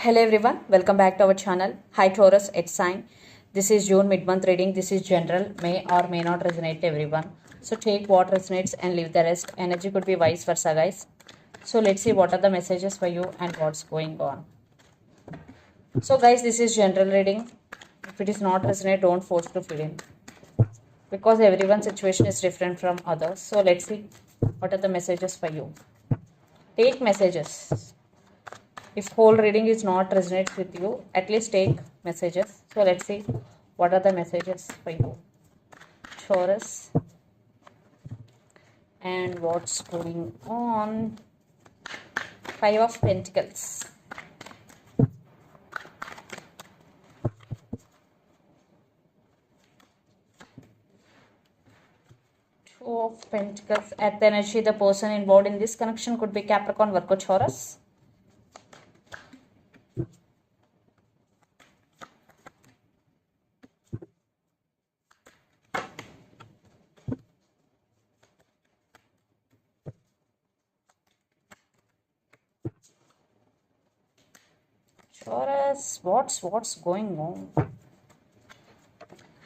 Hello everyone, welcome back to our channel. Hi Taurus, it's sign. This is June mid-month reading. This is general, may or may not resonate to everyone. So take what resonates and leave the rest. Energy could be vice versa, guys. So let's see what are the messages for you and what's going on. So guys, this is general reading. If it is not resonate, don't force to fill in, because everyone's situation is different from others. So let's see what are the messages for you. Take messages. If whole reading is not resonates with you, at least take messages. So let's see what are the messages for you, Taurus, and what's going on. Five of Pentacles. Two of Pentacles. At the energy, the person involved in this connection could be Capricorn, Virgo, Taurus. Taurus, what's going on?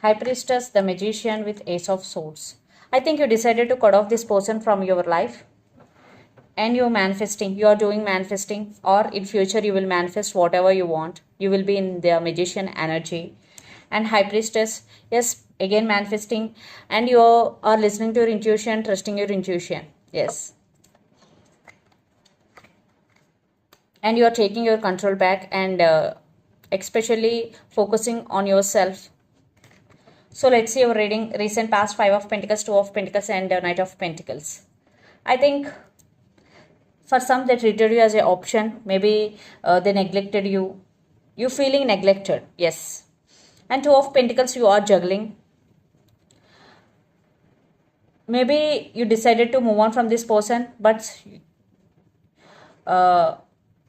High Priestess, the Magician with Ace of Swords. I think you decided to cut off this person from your life, and you're manifesting. You are doing manifesting, or in future you will manifest whatever you want. You will be in the Magician energy. And High Priestess, yes, again manifesting, and you are listening to your intuition, trusting your intuition. Yes. And you are taking your control back and especially focusing on yourself. So let's see your reading. Recent past: Five of Pentacles, Two of Pentacles, and Knight of Pentacles. I think for some they treated you as an option. Maybe they neglected you. You feeling neglected, yes. And Two of Pentacles, you are juggling. Maybe you decided to move on from this person, but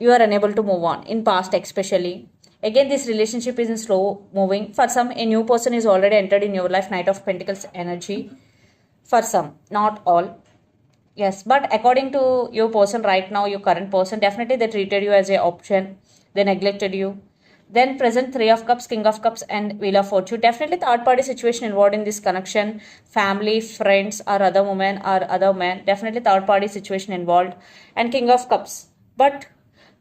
you are unable to move on in past, especially. Again, this relationship is in slow moving. For some, a new person is already entered in your life. Knight of Pentacles energy. For some, not all. Yes, but according to your person right now, your current person, definitely they treated you as an option. They neglected you. Then present Three of Cups, King of Cups, and Wheel of Fortune. Definitely third party situation involved in this connection. Family, friends, or other women or other men. Definitely third party situation involved. And King of Cups. But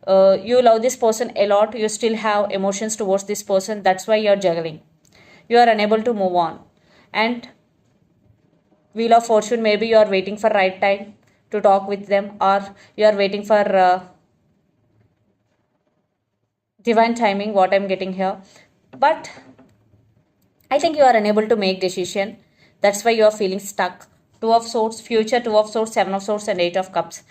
you love this person a lot. You still have emotions towards this person. That's why you're juggling. You are unable to move on. And Wheel of Fortune, maybe you are waiting for right time to talk with them, or you are waiting for divine timing, what I'm getting here. But I think you are unable to make decision. That's why you are feeling stuck. Two of Swords, future, Two of Swords, Seven of Swords, and Eight of Cups.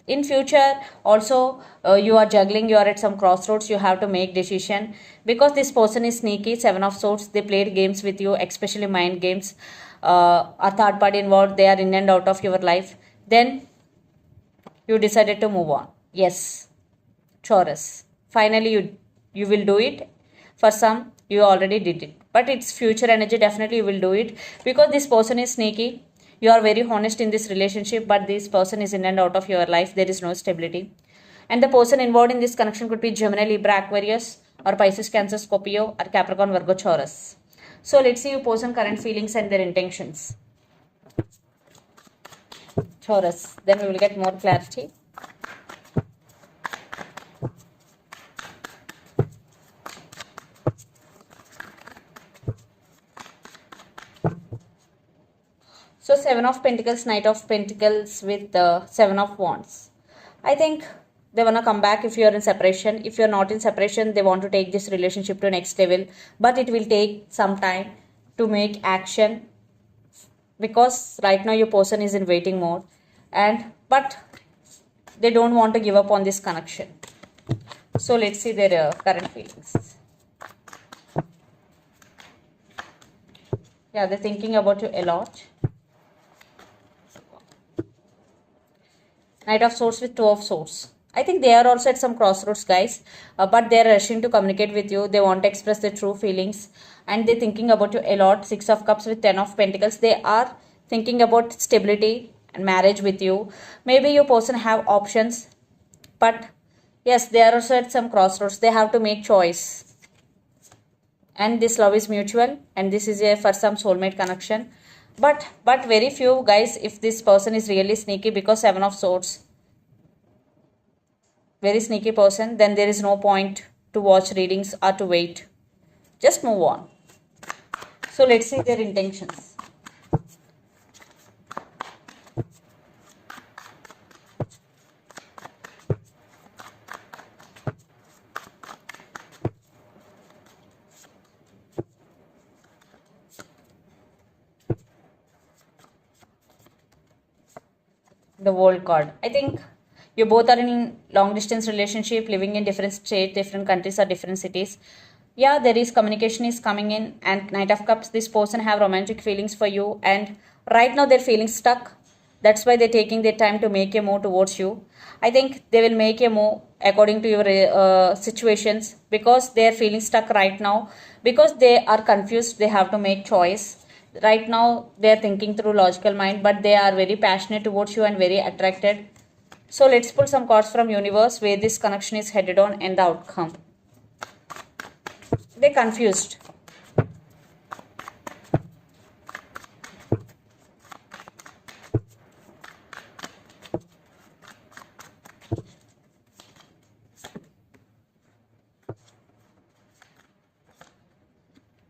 In future also you are juggling. You are at some crossroads. You have to make decision, because this person is sneaky. Seven of Swords, they played games with you, especially mind games. A third party involved, they are in and out of your life. Then you decided to move on. Yes, Taurus, finally you will do it. For some, you already did it, but it's future energy. Definitely you will do it, because this person is sneaky. You are very honest in this relationship, but this person is in and out of your life. There is no stability. And the person involved in this connection could be Gemini, Libra, Aquarius, or Pisces, Cancer, Scorpio, or Capricorn, Virgo, Taurus. So let's see your person current feelings and their intentions. Taurus. Then we will get more clarity. So Seven of Pentacles, Knight of Pentacles with the Seven of Wands. I think they want to come back if you are in separation. If you are not in separation, they want to take this relationship to next level. But it will take some time to make action, because right now your person is in waiting mode. But they don't want to give up on this connection. So let's see their current feelings. Yeah, they're thinking about you a lot. Knight of Swords with Two of Swords. I think they are also at some crossroads, guys. But they are rushing to communicate with you. They want to express their true feelings. And they're thinking about you a lot. Six of Cups with Ten of Pentacles. They are thinking about stability and marriage with you. Maybe your person have options, but Yes, they are also at some crossroads. They have to make choice. And this love is mutual, and this is a for some soulmate connection. But very few guys, if this person is really sneaky, because Seven of Swords, very sneaky person, then there is no point to watch readings or to wait. Just move on. So let's see their intentions. The World card. I think you both are in long distance relationship, living in different states, different countries or different cities. Yeah, there is communication is coming in, and Knight of Cups, this person have romantic feelings for you, and right now they're feeling stuck. That's why they're taking their time to make a move towards you. I think they will make a move according to your situations, because they're feeling stuck right now, because they are confused. They have to make choice right now. They are thinking through logical mind, but they are very passionate towards you and very attracted. So let's pull some cards from universe where this connection is headed on and the outcome. They're confused.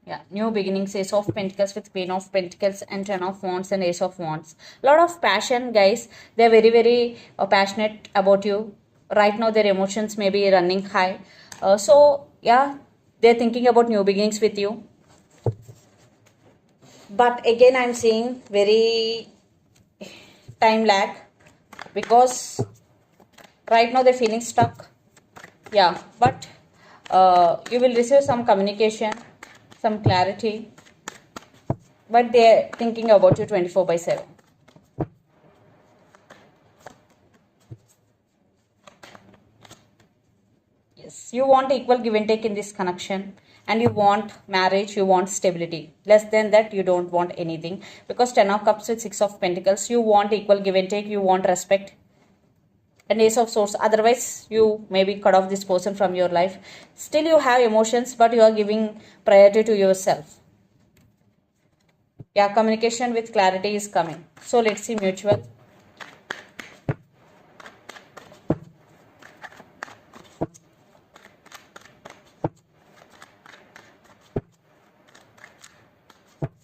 Yeah, new beginnings, Ace of Pentacles with Queen of Pentacles and Ten of Wands and Ace of Wands. Lot of passion, guys. They're very passionate about you. Right now, their emotions may be running high. So, yeah, they're thinking about new beginnings with you. But again, I'm seeing very time lag, because right now they're feeling stuck. Yeah, but you will receive some communication, some clarity, but they're thinking about you 24/7. Yes, you want equal give and take in this connection, and you want marriage, you want stability. Less than that, you don't want anything, because Ten of Cups with Six of Pentacles, you want equal give and take, you want respect, and Ace of Swords. Otherwise, you maybe cut off this person from your life. Still, you have emotions, but you are giving priority to yourself. Yeah, communication with clarity is coming. So let's see mutual.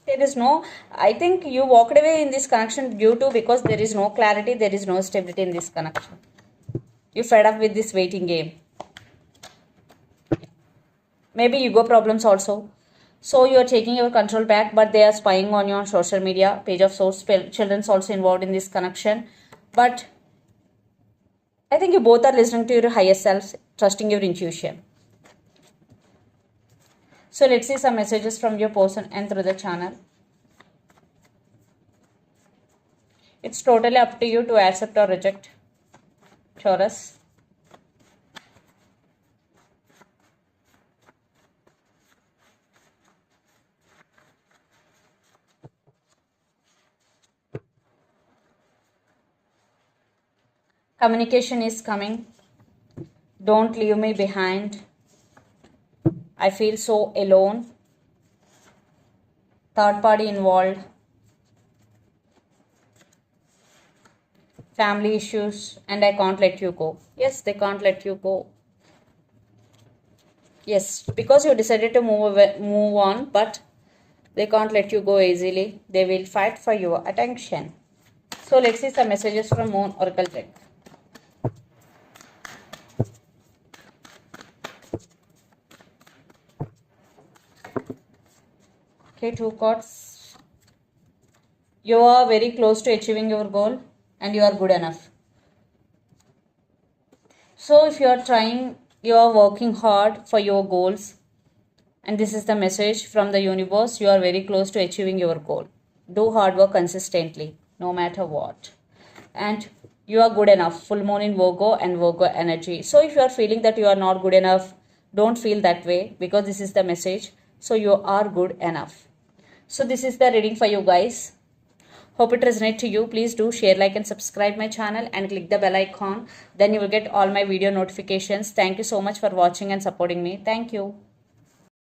There is no, I think you walked away in this connection due to, because there is no clarity, there is no stability in this connection. You fed up with this waiting game. Maybe ego problems also. So you are taking your control back, but they are spying on you on social media. Page of Swords, children's also involved in this connection. But I think you both are listening to your higher selves, trusting your intuition. So let's see some messages from your person and through the channel. It's totally up to you to accept or reject, Taurus. Communication is coming. Don't leave me behind. I feel so alone. Third party involved. Family issues, and I can't let you go. Yes, they can't let you go. Yes, because you decided to move on, but they can't let you go easily. They will fight for your attention. So let's see some messages from Moon Oracle deck. Okay, two cards. You are very close to achieving your goal, and you are good enough. So if you are trying, you are working hard for your goals, and this is the message from the universe. You are very close to achieving your goal. Do hard work consistently, no matter what. And you are good enough. Full moon in Virgo and Virgo energy. So if you are feeling that you are not good enough, don't feel that way, because this is the message. So you are good enough. So this is the reading for you guys. Hope it resonates to you. Please do share, like, and subscribe my channel and click the bell icon. Then you will get all my video notifications. Thank you so much for watching and supporting me. Thank you.